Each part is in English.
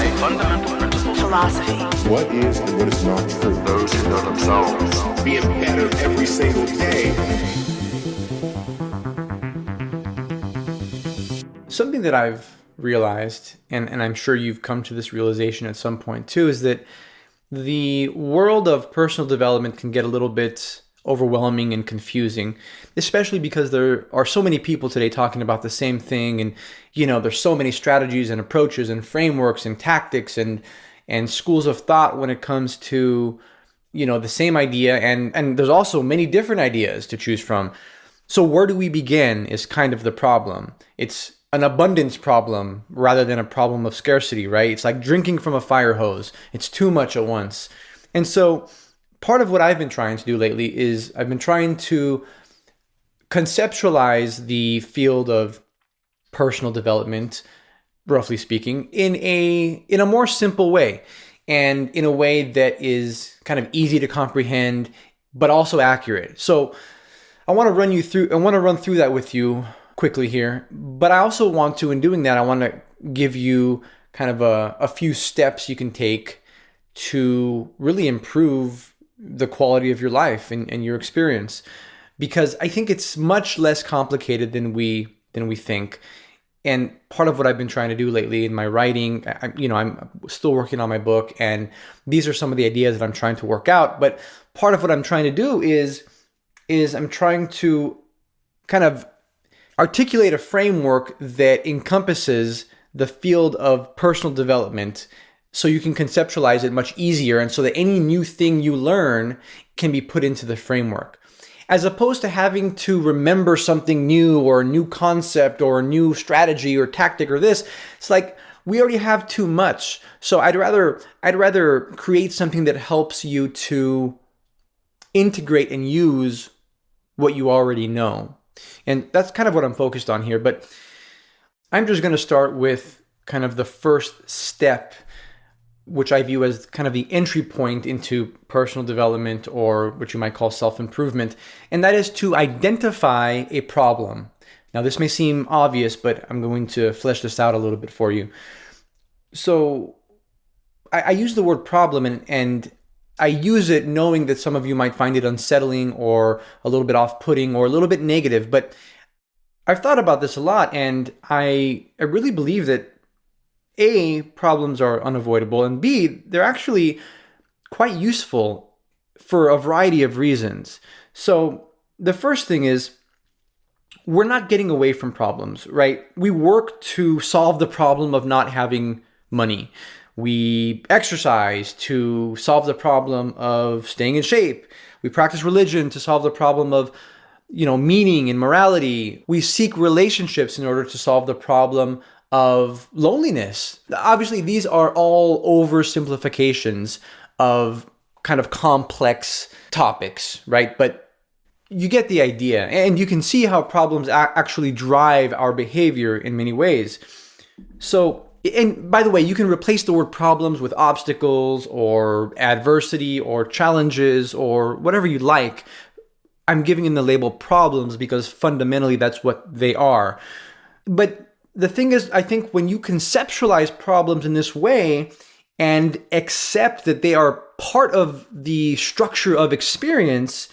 life, fundamental principles, philosophy, What is and what is not true. those who know themselves. Being better every single day. Something that I've realized, and I'm sure you've come to this realization at some point too, is that the world of personal development can get a little bit overwhelming and confusing, especially because there are so many people today talking about the same thing. And, there's so many strategies and approaches and frameworks and tactics and schools of thought when it comes to, the same idea. And there's also many different ideas to choose from. So where do we begin is kind of the problem. It's an abundance problem rather than a problem of scarcity, right? It's like drinking from a fire hose. It's too much at once. And so part of what I've been trying to do lately is I've been trying to conceptualize the field of personal development, roughly speaking, in a more simple way, and in a way that is kind of easy to comprehend, but also accurate. So I want to run through that with you quickly here, but I also want to, in doing that, I want to give you kind of a few steps you can take to really improve the quality of your life and your experience, because I think it's much less complicated than we think. And part of what I've been trying to do lately in my writing, I'm still working on my book, and these are some of the ideas that I'm trying to work out. But part of what I'm trying to do is I'm trying to kind of articulate a framework that encompasses the field of personal development so you can conceptualize it much easier, and so that any new thing you learn can be put into the framework. As opposed to having to remember something new or a new concept or a new strategy or tactic or this, it's like we already have too much. So I'd rather create something that helps you to integrate and use what you already know. And that's kind of what I'm focused on here. But I'm just going to start with kind of the first step, which I view as kind of the entry point into personal development, or what you might call self-improvement. And that is to identify a problem. Now, this may seem obvious, but I'm going to flesh this out a little bit for you. So I use the word problem, and I use it knowing that some of you might find it unsettling or a little bit off-putting or a little bit negative. But I've thought about this a lot, and I really believe that A, problems are unavoidable, and B, they're actually quite useful for a variety of reasons. So the first thing is, we're not getting away from problems, right? We work to solve the problem of not having money. We exercise to solve the problem of staying in shape. We practice religion to solve the problem of, meaning and morality. We seek relationships in order to solve the problem of loneliness. Obviously, these are all oversimplifications of kind of complex topics, right? But you get the idea, and you can see how problems actually drive our behavior in many ways. So, and by the way, you can replace the word problems with obstacles or adversity or challenges or whatever you like. I'm giving them the label problems because fundamentally that's what they are. But the thing is, I think when you conceptualize problems in this way and accept that they are part of the structure of experience,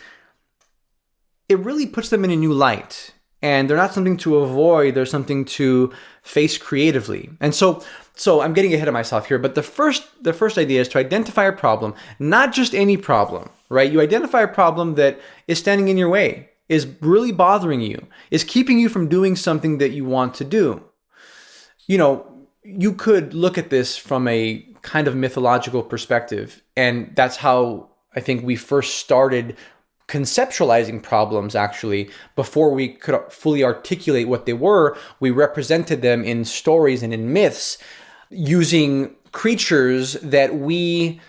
it really puts them in a new light. And they're not something to avoid, they're something to face creatively. And so I'm getting ahead of myself here, but the first idea is to identify a problem, not just any problem, right? You identify a problem that is standing in your way, is really bothering you, is keeping you from doing something that you want to do. You could look at this from a kind of mythological perspective, and that's how I think we first started conceptualizing problems. Actually, before we could fully articulate what they were, we represented them in stories and in myths using creatures that we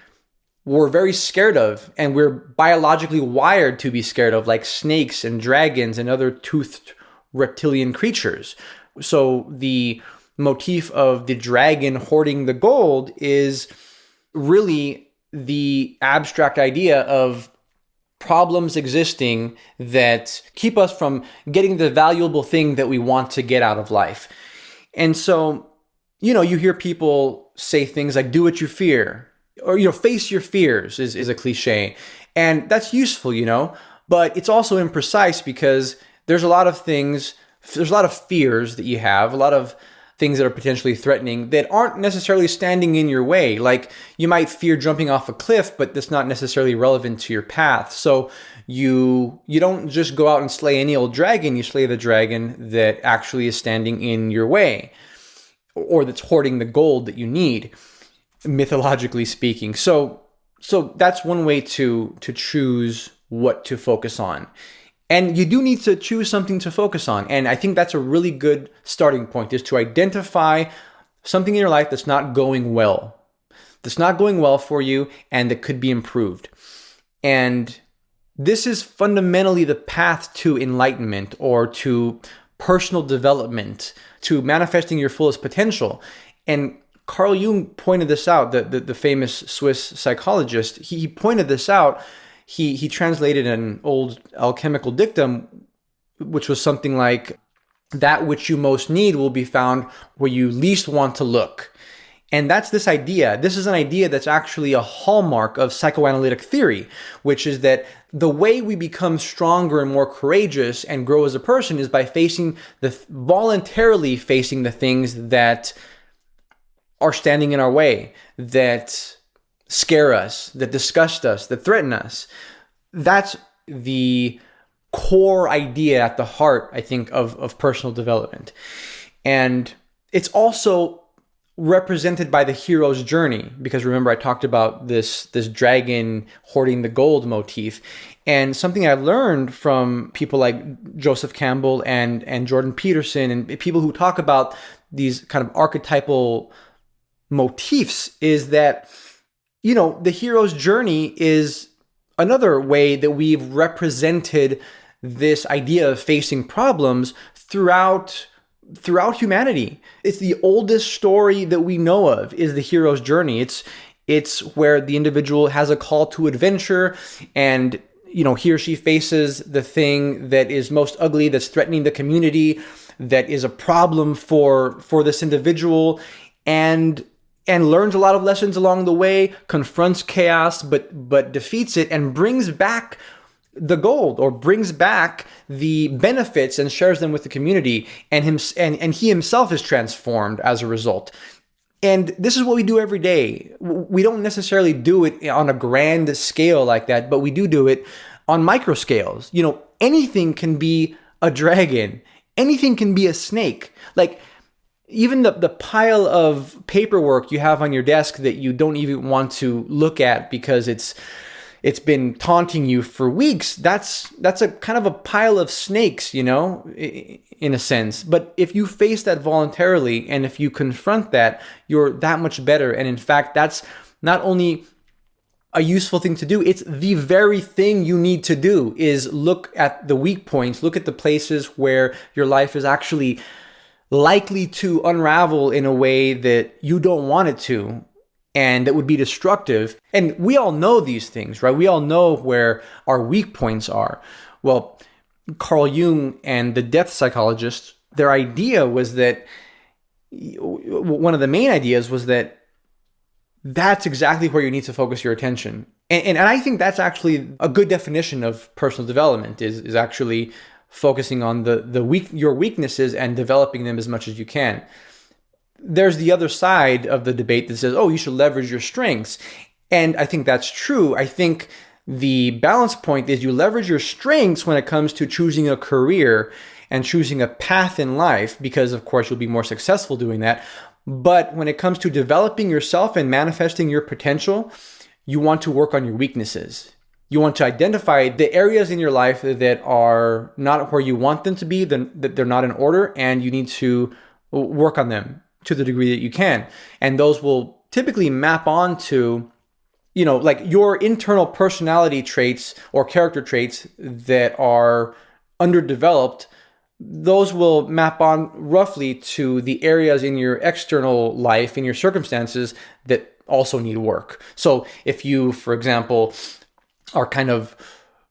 were very scared of and we're biologically wired to be scared of, like snakes and dragons and other toothed reptilian creatures. So the motif of the dragon hoarding the gold is really the abstract idea of problems existing that keep us from getting the valuable thing that we want to get out of life. And so you hear people say things like do what you fear, or, face your fears is a cliche. And that's useful, but it's also imprecise because there's a lot of fears that you have, a lot of things that are potentially threatening that aren't necessarily standing in your way. Like you might fear jumping off a cliff, but that's not necessarily relevant to your path. So you don't just go out and slay any old dragon, you slay the dragon that actually is standing in your way, or that's hoarding the gold that you need, mythologically speaking. So that's one way to choose what to focus on. And you do need to choose something to focus on. And I think that's a really good starting point, is to identify something in your life that's not going well for you and that could be improved. And this is fundamentally the path to enlightenment, or to personal development, to manifesting your fullest potential. And Carl Jung pointed this out, the famous Swiss psychologist. He pointed this out. He translated an old alchemical dictum, which was something like, that which you most need will be found where you least want to look. And that's this idea. This is an idea that's actually a hallmark of psychoanalytic theory, which is that the way we become stronger and more courageous and grow as a person is by voluntarily facing the things that are standing in our way, that scare us, that disgust us, that threaten us. That's the core idea at the heart, I think, of personal development. And it's also represented by the hero's journey, because remember I talked about this dragon hoarding the gold motif. And something I learned from people like Joseph Campbell and Jordan Peterson, and people who talk about these kind of archetypal motifs, is that the hero's journey is another way that we've represented this idea of facing problems throughout humanity. It's the oldest story that we know of, is the hero's journey. It's where the individual has a call to adventure, and he or she faces the thing that is most ugly, that's threatening the community, that is a problem for this individual, and learns a lot of lessons along the way, confronts chaos, but defeats it, and brings back the gold, or brings back the benefits and shares them with the community, and he himself is transformed as a result. And this is what we do every day. We don't necessarily do it on a grand scale like that, but we do it on micro scales. Anything can be a dragon. Anything can be a snake. Like, even the pile of paperwork you have on your desk that you don't even want to look at because it's been taunting you for weeks, that's a kind of a pile of snakes, in a sense. But if you face that voluntarily, and if you confront that, you're that much better. And in fact, that's not only a useful thing to do, it's the very thing you need to do, is look at the weak points, look at the places where your life is actually likely to unravel in a way that you don't want it to, and that would be destructive. And we all know these things, right? We all know where our weak points are. Well, Carl Jung and the depth psychologists, their idea was that, one of the main ideas was that that's exactly where you need to focus your attention. And I think that's actually a good definition of personal development, is actually focusing on your weaknesses and developing them as much as you can. There's the other side of the debate that says, you should leverage your strengths. And I think that's true. I think the balance point is you leverage your strengths when it comes to choosing a career and choosing a path in life, because of course you'll be more successful doing that. But when it comes to developing yourself and manifesting your potential, you want to work on your weaknesses. You want to identify the areas in your life that are not where you want them to be, that they're not in order, and you need to work on them to the degree that you can. And those will typically map onto, like your internal personality traits or character traits that are underdeveloped. Those will map on roughly to the areas in your external life, in your circumstances, that also need work. So if you, for example, are kind of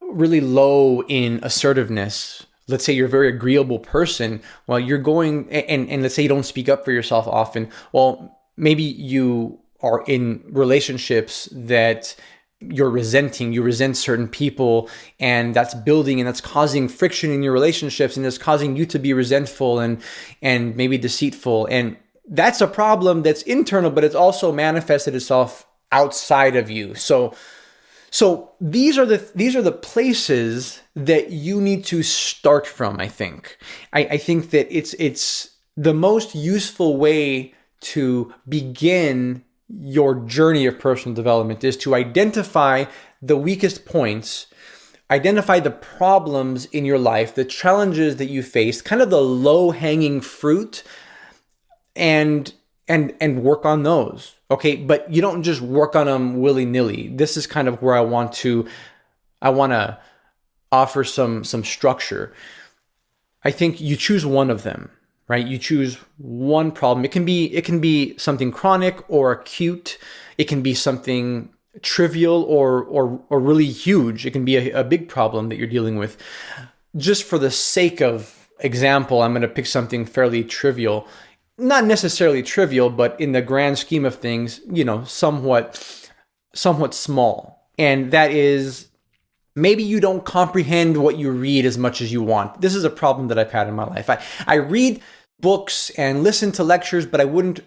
really low in assertiveness, let's say you're a very agreeable person. Well, you're going, and let's say you don't speak up for yourself often. Well, maybe you are in relationships that you're resenting, you resent certain people, and that's building and that's causing friction in your relationships, and it's causing you to be resentful and maybe deceitful. And that's a problem that's internal, but it's also manifested itself outside of you. So these are the places that you need to start from, I think. I think that it's the most useful way to begin your journey of personal development is to identify the weakest points, identify the problems in your life, the challenges that you face, kind of the low-hanging fruit, and work on those. Okay, but you don't just work on them willy-nilly. This is kind of where I want to offer some structure. I think you choose one of them, right? You choose one problem. It can be something chronic or acute. It can be something trivial or really huge. It can be a big problem that you're dealing with. Just for the sake of example, I'm going to pick something fairly trivial. Not necessarily trivial, but in the grand scheme of things, somewhat small. And that is, maybe you don't comprehend what you read as much as you want. This is a problem that I've had in my life. I read books and listen to lectures, but I wouldn't,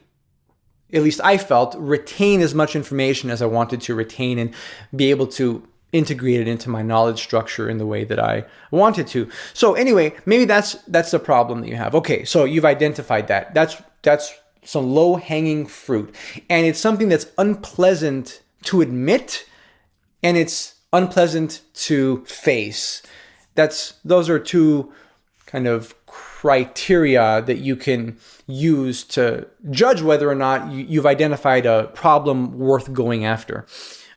at least I felt, retain as much information as I wanted to retain and be able to integrate it into my knowledge structure in the way that I wanted to. So anyway, maybe that's the problem that you have. Okay, so you've identified that. That's some low-hanging fruit. And it's something that's unpleasant to admit, and it's unpleasant to face. Those are two kind of criteria that you can use to judge whether or not you've identified a problem worth going after.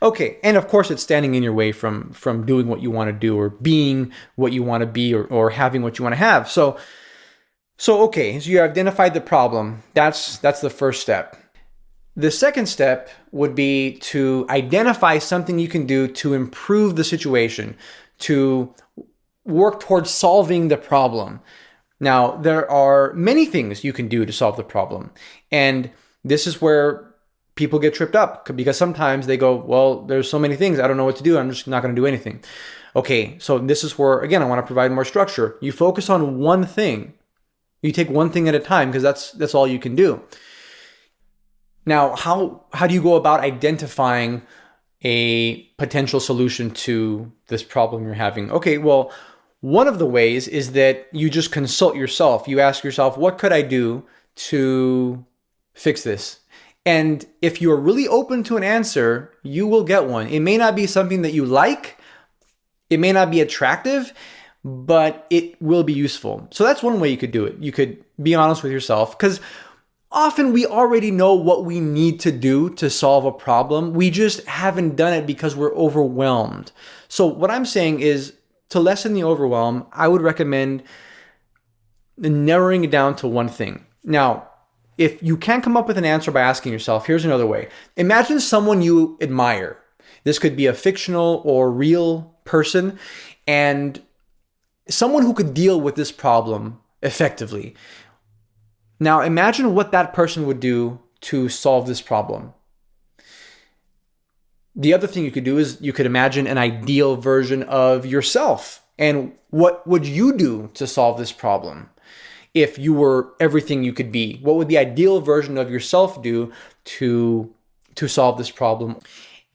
Okay, and of course it's standing in your way from doing what you want to do or being what you want to be or having what you want to have. So you identified the problem. That's the first step. The second step would be to identify something you can do to improve the situation, to work towards solving the problem. Now, there are many things you can do to solve the problem. And this is where people get tripped up, because sometimes they go, well, there's so many things, I don't know what to do, I'm just not going to do anything. Okay, so this is where, again, I want to provide more structure. You focus on one thing. You take one thing at a time, because that's all you can do. Now, how do you go about identifying a potential solution to this problem you're having? Okay, well, one of the ways is that you just consult yourself. You ask yourself, what could I do to fix this? And if you are really open to an answer, you will get one. It may not be something that you like. It may not be attractive, but it will be useful. So that's one way you could do it. You could be honest with yourself, because often we already know what we need to do to solve a problem. We just haven't done it because we're overwhelmed. So what I'm saying is, to lessen the overwhelm, I would recommend narrowing it down to one thing. Now, if you can't come up with an answer by asking yourself, here's another way. Imagine someone you admire. This could be a fictional or real person, and someone who could deal with this problem effectively. Now, imagine what that person would do to solve this problem. The other thing you could do is you could imagine an ideal version of yourself. And what would you do to solve this problem? If you were everything you could be, what would the ideal version of yourself do to solve this problem?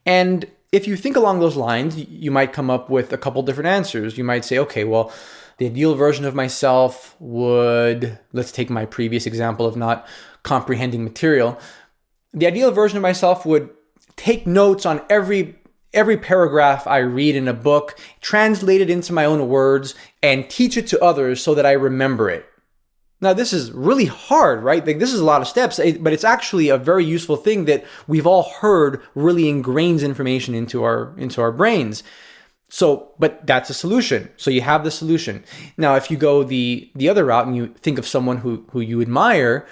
And if you think along those lines, you might come up with a couple different answers. You might say, okay, well, the ideal version of myself would, let's take my previous example of not comprehending material. The ideal version of myself would take notes on every paragraph I read in a book, translate it into my own words, and teach it to others so that I remember it. Now, this is really hard, right? Like, this is a lot of steps, but it's actually a very useful thing that we've all heard really ingrains information into our brains. So, but that's a solution. So you have the solution. Now, if you go the other route and you think of someone who you admire,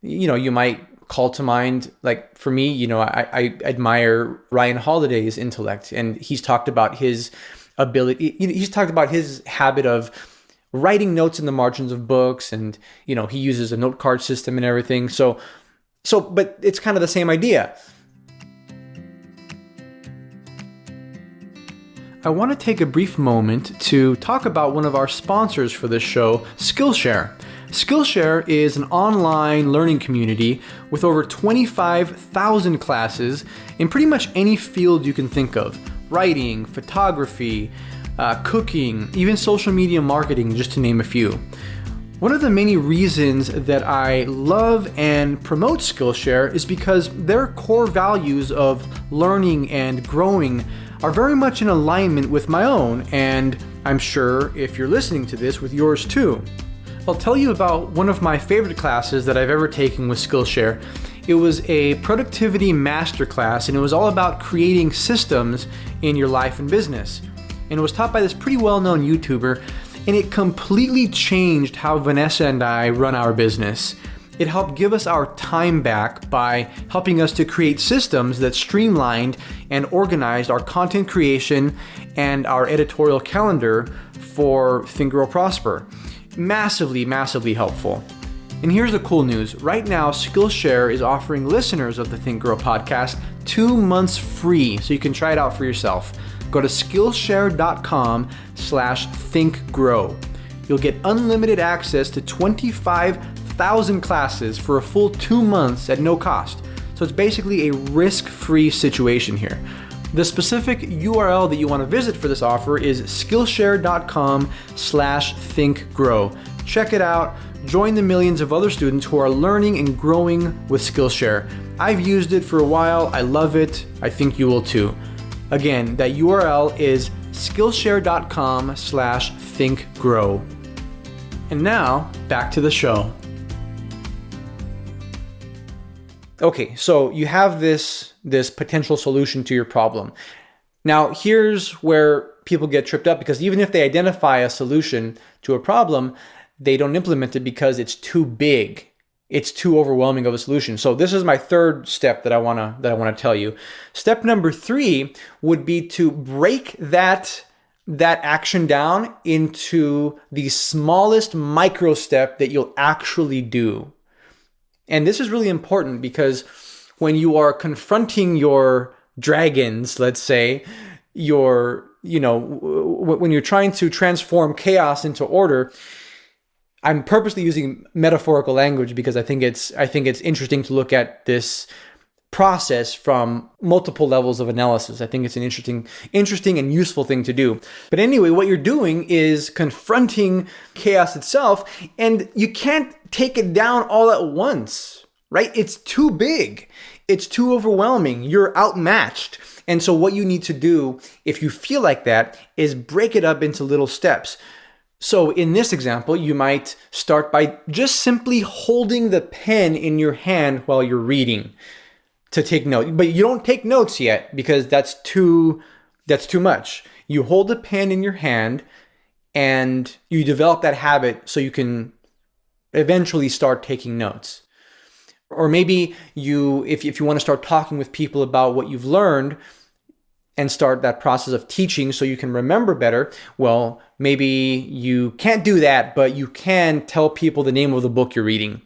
you might call to mind, like for me, I admire Ryan Holiday's intellect, and he's talked about his ability. He's talked about his habit of writing notes in the margins of books, and he uses a note card system and everything. But it's kind of the same idea. I want to take a brief moment to talk about one of our sponsors for this show, Skillshare. Skillshare is an online learning community with over 25,000 classes in pretty much any field you can think of. Writing, photography, cooking, even social media marketing, just to name a few. One of the many reasons that I love and promote Skillshare is because their core values of learning and growing are very much in alignment with my own, and I'm sure if you're listening to this, with yours too. I'll tell you about one of my favorite classes that I've ever taken with Skillshare. It was a productivity masterclass, and it was all about creating systems in your life and business. And it was taught by this pretty well-known YouTuber, and it completely changed how Vanessa and I run our business. It helped give us our time back by helping us to create systems that streamlined and organized our content creation and our editorial calendar for Think Grow Prosper. Massively, massively helpful. And here's the cool news. Right now, Skillshare is offering listeners of the Think Grow podcast 2 months free, so you can try it out for yourself. Go to Skillshare.com/thinkgrow. You'll get unlimited access to 25,000 classes for a full 2 months at no cost. So it's basically a risk-free situation here. The specific URL that you want to visit for this offer is Skillshare.com/thinkgrow. Check it out. Join the millions of other students who are learning and growing with Skillshare. I've used it for a while. I love it. I think you will too. Again, that URL is Skillshare.com/thinkgrow. And now, back to the show. Okay, so you have this potential solution to your problem. Now, here's where people get tripped up, because even if they identify a solution to a problem, they don't implement it because it's too big. It's too overwhelming of a solution. So this is my third step that I want to tell you. Step number 3 would be to break that action down into the smallest micro step that you'll actually do. And this is really important because when you are confronting your dragons, let's say, when you're trying to transform chaos into order, I'm purposely using metaphorical language because I think it's interesting to look at this process from multiple levels of analysis. I think it's an interesting and useful thing to do. But anyway, what you're doing is confronting chaos itself, and you can't take it down all at once, right? It's too big. It's too overwhelming. You're outmatched. And so what you need to do, if you feel like that, is break it up into little steps. So in this example, you might start by just simply holding the pen in your hand while you're reading to take notes. But you don't take notes yet because that's too much. You hold the pen in your hand and you develop that habit so you can eventually start taking notes. Or maybe if you want to start talking with people about what you've learned and start that process of teaching so you can remember better, well, maybe you can't do that, but you can tell people the name of the book you're reading.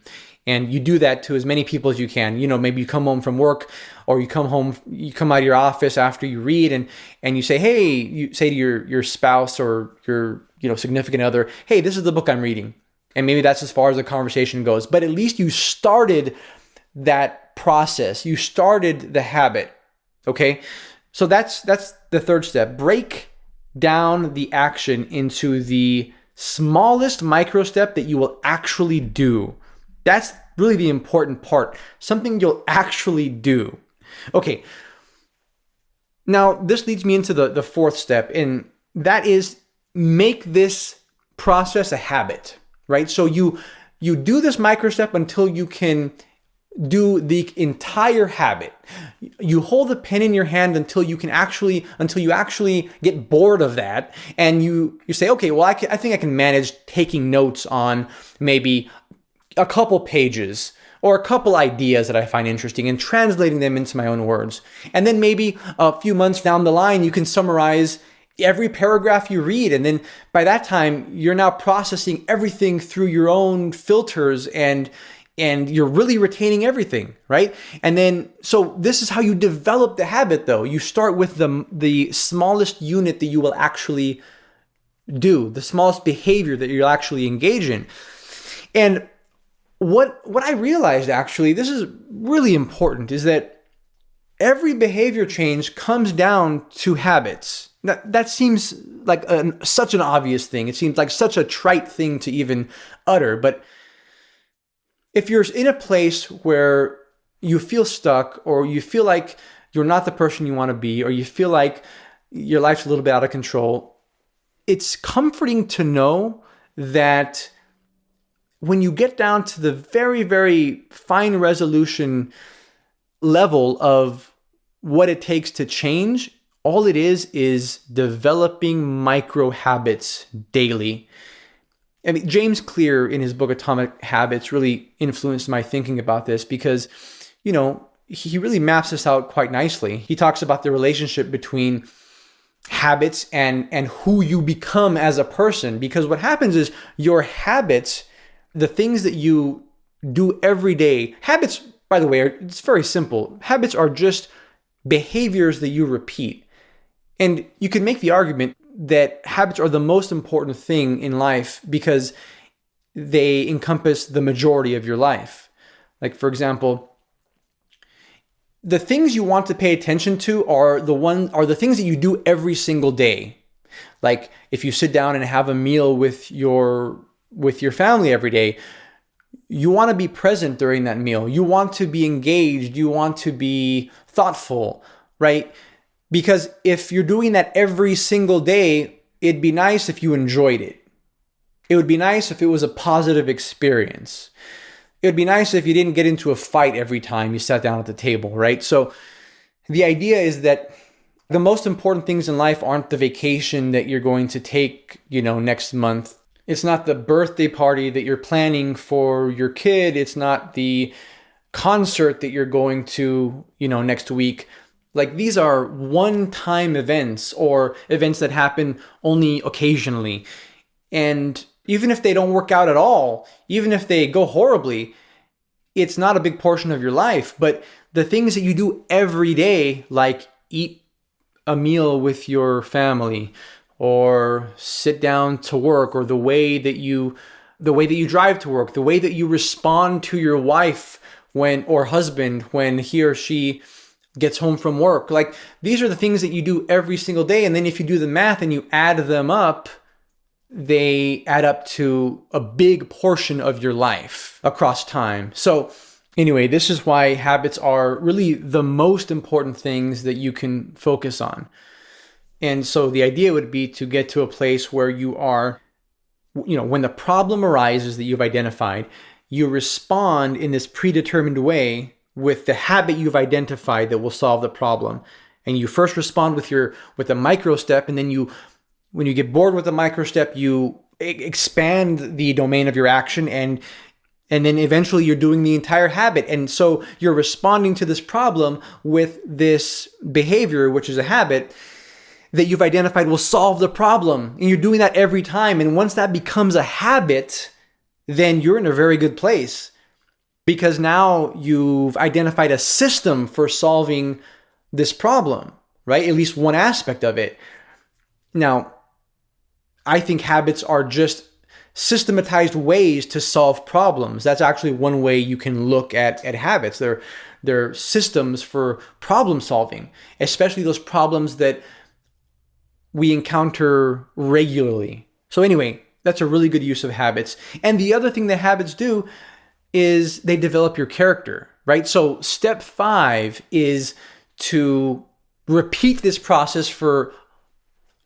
And you do that to as many people as you can. Maybe you come home from work, or you come out of your office after you read, and you say, hey, you say to your spouse or your significant other, hey, this is the book I'm reading. And maybe that's as far as the conversation goes. But at least you started that process. You started the habit. Okay? So that's the third step. Break down the action into the smallest micro step that you will actually do. That's really the important part. Something you'll actually do. Okay. Now, this leads me into the fourth step, and that is make this process a habit, right? So you do this micro step until you can do the entire habit. You hold the pen in your hand until you actually get bored of that, and you say, okay, well, I think I can manage taking notes on maybe a couple pages or a couple ideas that I find interesting and translating them into my own words. And then maybe a few months down the line, you can summarize every paragraph you read. And then by that time, you're now processing everything through your own filters and you're really retaining everything, right? And then, so this is how you develop the habit though. You start with the smallest unit that you will actually do, the smallest behavior that you'll actually engage in. And what I realized actually, this is really important, is that every behavior change comes down to habits. That seems like such an obvious thing. It seems like such a trite thing to even utter. But if you're in a place where you feel stuck, or you feel like you're not the person you want to be, or you feel like your life's a little bit out of control, it's comforting to know that when you get down to the very, very fine resolution level of what it takes to change, all it is developing micro habits daily. I mean, James Clear in his book Atomic Habits really influenced my thinking about this because, he really maps this out quite nicely. He talks about the relationship between habits and who you become as a person. Because what happens is your habits, the things that you do every day, habits, by the way, it's very simple. Habits are just behaviors that you repeat. And you can make the argument that habits are the most important thing in life because they encompass the majority of your life. Like, for example, the things you want to pay attention to are the things that you do every single day. Like if you sit down and have a meal with your family every day, you want to be present during that meal. You want to be engaged. You want to be thoughtful, right? Because if you're doing that every single day, it'd be nice if you enjoyed it. It would be nice if it was a positive experience. It would be nice if you didn't get into a fight every time you sat down at the table, right? So the idea is that the most important things in life aren't the vacation that you're going to take, next month. It's not the birthday party that you're planning for your kid. It's not the concert that you're going to, next week. Like these are one-time events or events that happen only occasionally. And even if they don't work out at all, even if they go horribly, it's not a big portion of your life. But the things that you do every day, like eat a meal with your family, or sit down to work, or the way that you drive to work, the way that you respond to your wife or husband when he or she gets home from work. Like these are the things that you do every single day. And then if you do the math and you add them up, they add up to a big portion of your life across time. So anyway, this is why habits are really the most important things that you can focus on. And so the idea would be to get to a place where you are, when the problem arises that you've identified, you respond in this predetermined way with the habit you've identified that will solve the problem. And you first respond with a micro step, and then when you get bored with the micro step, you expand the domain of your action, and then eventually you're doing the entire habit. And so you're responding to this problem with this behavior, which is a habit that you've identified will solve the problem. And you're doing that every time. And once that becomes a habit, then you're in a very good place. Because now you've identified a system for solving this problem, right? At least one aspect of it. Now, I think habits are just systematized ways to solve problems. That's actually one way you can look at habits. They're systems for problem solving, especially those problems that we encounter regularly. So anyway, that's a really good use of habits. And the other thing that habits do is they develop your character, right? So step 5 is to repeat this process for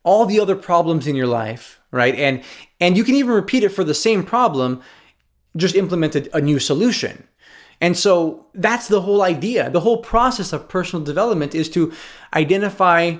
all the other problems in your life, right? And you can even repeat it for the same problem, just implement a new solution. And so that's the whole idea. The whole process of personal development is to identify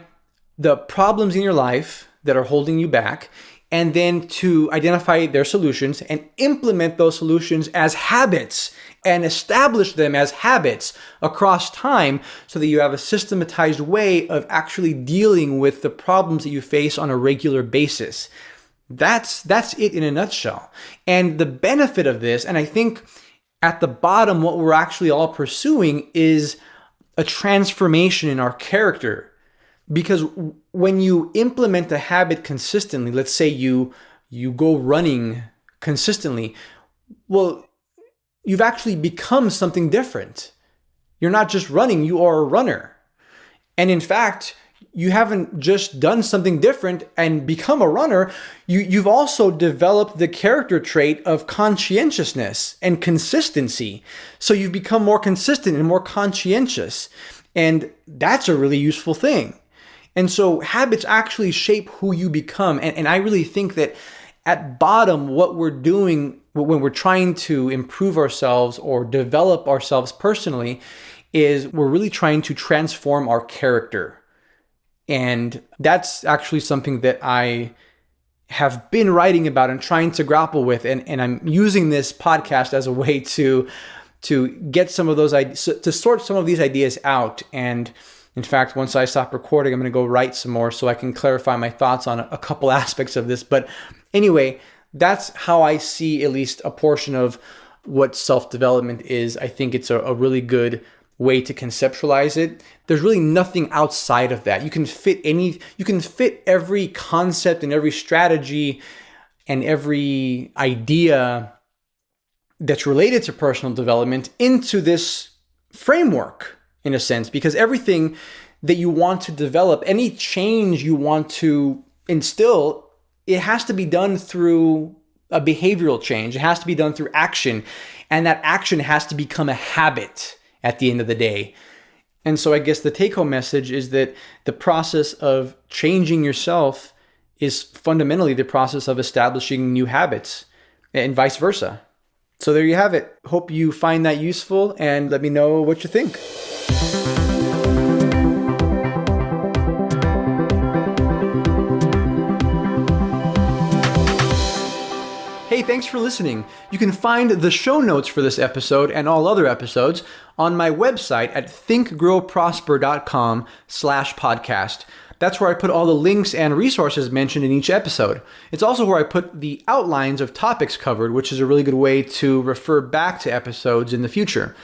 the problems in your life that are holding you back, and then to identify their solutions and implement those solutions as habits and establish them as habits across time so that you have a systematized way of actually dealing with the problems that you face on a regular basis. That's it in a nutshell. And the benefit of this, and I think at the bottom, what we're actually all pursuing is a transformation in our character. Because when you implement a habit consistently, let's say you go running consistently, well, you've actually become something different. You're not just running, you are a runner. And in fact, you haven't just done something different and become a runner, you've also developed the character trait of conscientiousness and consistency. So you've become more consistent and more conscientious. And that's a really useful thing. And so habits actually shape who you become. And I really think that at bottom, what we're doing when we're trying to improve ourselves or develop ourselves personally is we're really trying to transform our character. And that's actually something that I have been writing about and trying to grapple with. And I'm using this podcast as a way to get some of those ideas, to sort some of these ideas out. And in fact, once I stop recording, I'm going to go write some more so I can clarify my thoughts on a couple aspects of this. But anyway, that's how I see at least a portion of what self-development is. I think it's a really good way to conceptualize it. There's really nothing outside of that. You can fit every concept and every strategy and every idea that's related to personal development into this framework, in a sense, because everything that you want to develop, any change you want to instill, it has to be done through a behavioral change. It has to be done through action, and that action has to become a habit at the end of the day. And so I guess the take-home message is that the process of changing yourself is fundamentally the process of establishing new habits, and vice versa. So there you have it. Hope you find that useful, and let me know what you think. Hey, thanks for listening. You can find the show notes for this episode and all other episodes on my website at thinkgrowprosper.com/podcast. That's where I put all the links and resources mentioned in each episode. It's also where I put the outlines of topics covered, which is a really good way to refer back to episodes in the future.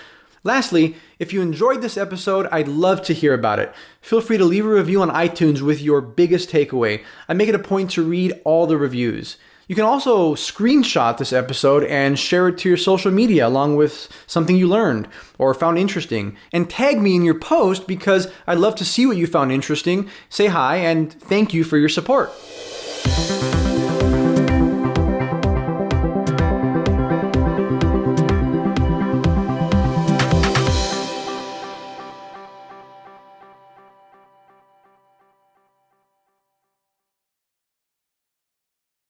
Lastly, if you enjoyed this episode, I'd love to hear about it. Feel free to leave a review on iTunes with your biggest takeaway. I make it a point to read all the reviews. You can also screenshot this episode and share it to your social media along with something you learned or found interesting. And tag me in your post because I'd love to see what you found interesting. Say hi and thank you for your support.